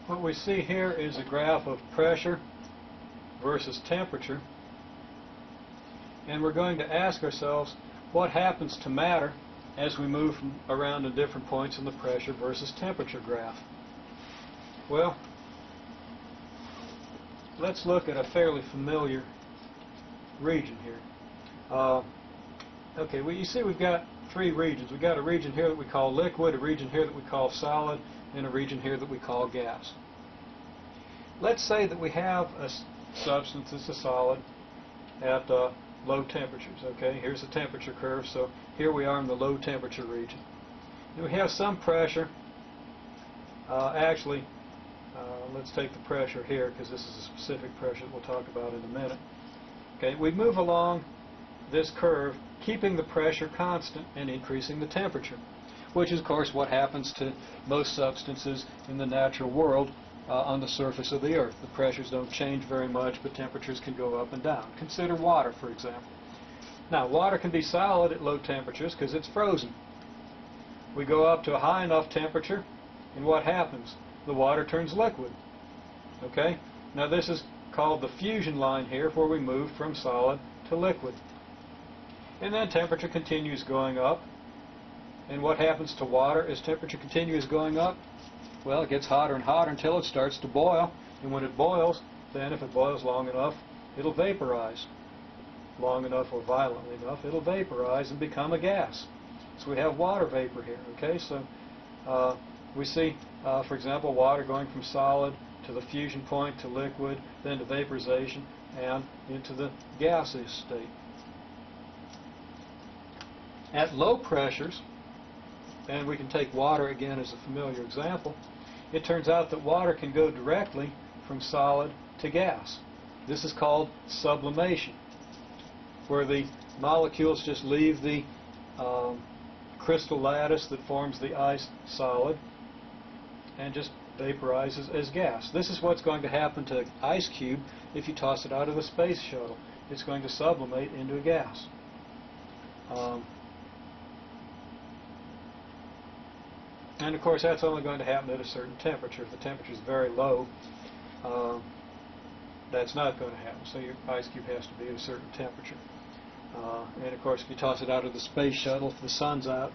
What we see here is a graph of pressure versus temperature, and we're going to ask ourselves what happens to matter as we move around to different points in the pressure versus temperature graph. Well, let's look at a fairly familiar region here. Okay, well, you see we've got three regions. We've got a region here that we call liquid, a region here that we call solid, and a region here that we call gas. Let's say that we have a substance that's a solid at low temperatures. Okay, here's the temperature curve, so here we are in the low temperature region. And we have some pressure. Let's take the pressure here because this is a specific pressure that we'll talk about in a minute. Okay, we move along this curve, keeping the pressure constant and increasing the temperature, which is, of course, what happens to most substances in the natural world on the surface of the Earth. The pressures don't change very much, but temperatures can go up and down. Consider water, for example. Now, water can be solid at low temperatures because it's frozen. We go up to a high enough temperature, and what happens? The water turns liquid. Okay? Now, this is called the fusion line here, where we move from solid to liquid. And then temperature continues going up. And what happens to water as temperature continues going up? Well, it gets hotter and hotter until it starts to boil. And when it boils, then if it boils long enough, it'll vaporize. Long enough or violently enough, it'll vaporize and become a gas. So we have water vapor here. Okay, so we see, for example, water going from solid to the fusion point to liquid, then to vaporization, and into the gaseous state. At low pressures, and we can take water again as a familiar example, it turns out that water can go directly from solid to gas. This is called sublimation, where the molecules just leave the crystal lattice that forms the ice solid and just vaporizes as gas. This is what's going to happen to an ice cube if you toss it out of the space shuttle. It's going to sublimate into a gas. And of course, that's only going to happen at a certain temperature. If the temperature is very low, that's not going to happen. So your ice cube has to be at a certain temperature. And of course, if you toss it out of the space shuttle, if the sun's out,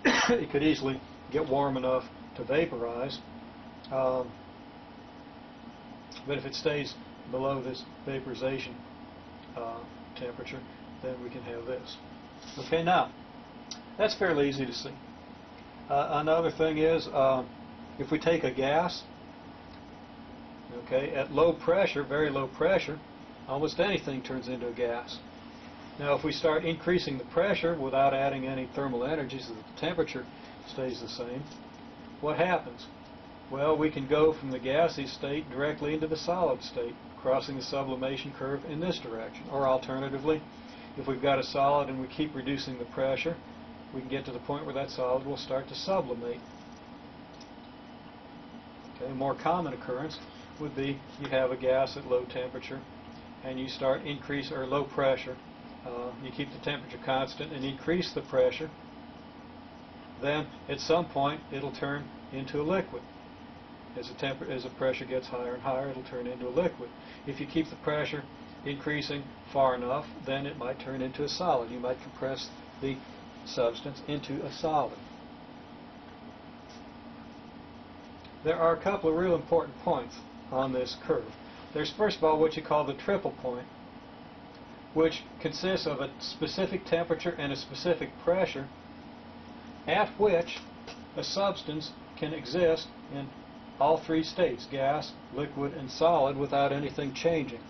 it could easily get warm enough to vaporize. But if it stays below this vaporization temperature, then we can have this. Okay, now, that's fairly easy to see. Another thing is, if we take a gas, okay, at low pressure, very low pressure, almost anything turns into a gas. Now, if we start increasing the pressure without adding any thermal energy so that the temperature stays the same, what happens? Well, we can go from the gassy state directly into the solid state, crossing the sublimation curve in this direction. Or alternatively, if we've got a solid and we keep reducing the pressure, we can get to the point where that solid will start to sublimate. Okay, a more common occurrence would be you have a gas at low temperature and you start low pressure. You keep the temperature constant and increase the pressure. Then at some point it'll turn into a liquid. As the pressure gets higher and higher, it'll turn into a liquid. If you keep the pressure increasing far enough, then it might turn into a solid. You might compress the substance into a solid. There are a couple of real important points on this curve. There's first of all what you call the triple point, which consists of a specific temperature and a specific pressure at which a substance can exist in all three states, gas, liquid, and solid, without anything changing.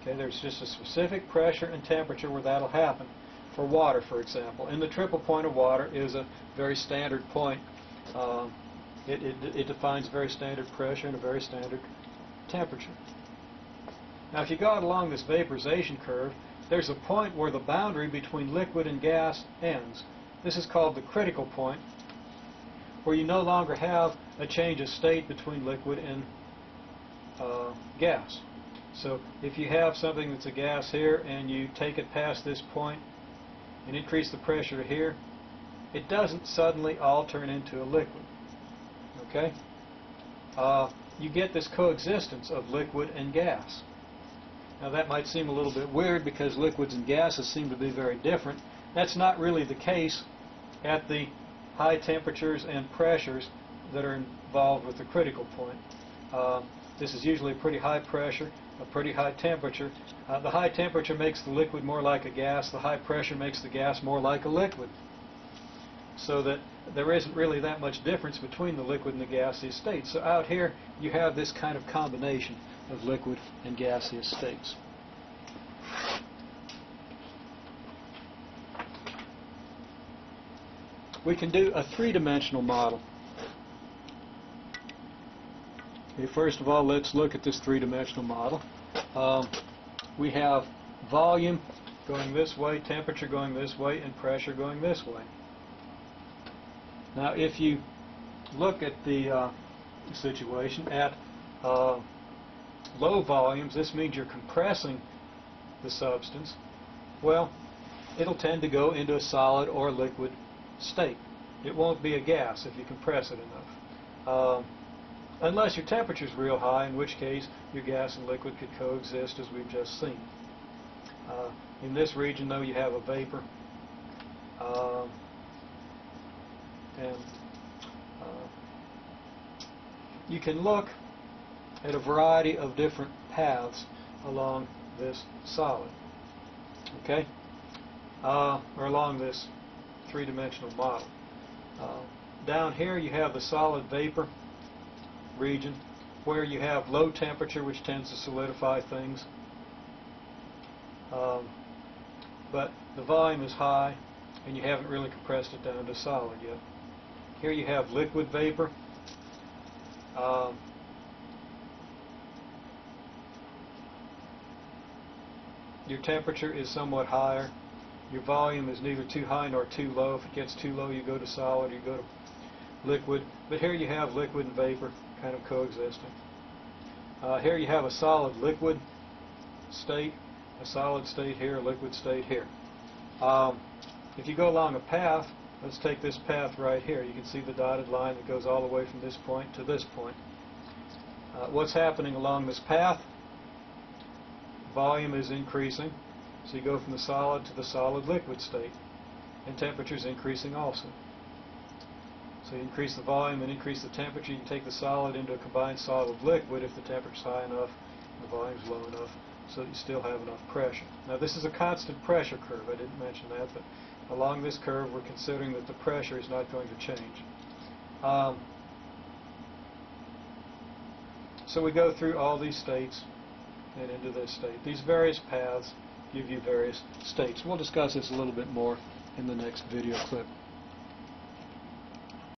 Okay, there's just a specific pressure and temperature where that'll happen. For water, for example, and the triple point of water is a very standard point. It defines very standard pressure and a very standard temperature. Now, if you go out along this vaporization curve, there's a point where the boundary between liquid and gas ends. This is called the critical point, where you no longer have a change of state between liquid and gas. So if you have something that's a gas here and you take it past this point and increase the pressure here, it doesn't suddenly all turn into a liquid. Okay? you get this coexistence of liquid and gas. Now that might seem a little bit weird because liquids and gases seem to be very different. That's not really the case at the high temperatures and pressures that are involved with the critical point. This is usually a pretty high pressure, a pretty high temperature. The high temperature makes the liquid more like a gas, the high pressure makes the gas more like a liquid. So that there isn't really that much difference between the liquid and the gaseous states. So out here you have this kind of combination of liquid and gaseous states. We can do a three-dimensional model. Okay, first of all, let's look at this three-dimensional model. We have volume going this way, temperature going this way, and pressure going this way. Now, if you look at the situation at low volumes, this means you're compressing the substance. Well, it'll tend to go into a solid or liquid state. It won't be a gas if you compress it enough. Unless your temperature is real high, in which case your gas and liquid could coexist as we've just seen. In this region, though, you have a vapor. You can look at a variety of different paths along this solid, okay, or along this three-dimensional model. Down here you have the solid vapor region where you have low temperature, which tends to solidify things, but the volume is high and you haven't really compressed it down to solid yet. Here you have liquid vapor. Your temperature is somewhat higher. Your volume is neither too high nor too low. If it gets too low, you go to solid, you go to liquid. But here you have liquid and vapor kind of coexisting. Here you have a solid liquid state, a solid state here, a liquid state here. If you go along a path, let's take this path right here. You can see the dotted line that goes all the way from this point to this point. What's happening along this path? Volume is increasing. So you go from the solid to the solid liquid state. And temperature is increasing also. So you increase the volume and increase the temperature. You can take the solid into a combined solid liquid if the temperature is high enough and the volume is low enough so that you still have enough pressure. Now this is a constant pressure curve. I didn't mention that, but along this curve we're considering that the pressure is not going to change. So we go through all these states and into this state. These various paths give you various states. We'll discuss this a little bit more in the next video clip.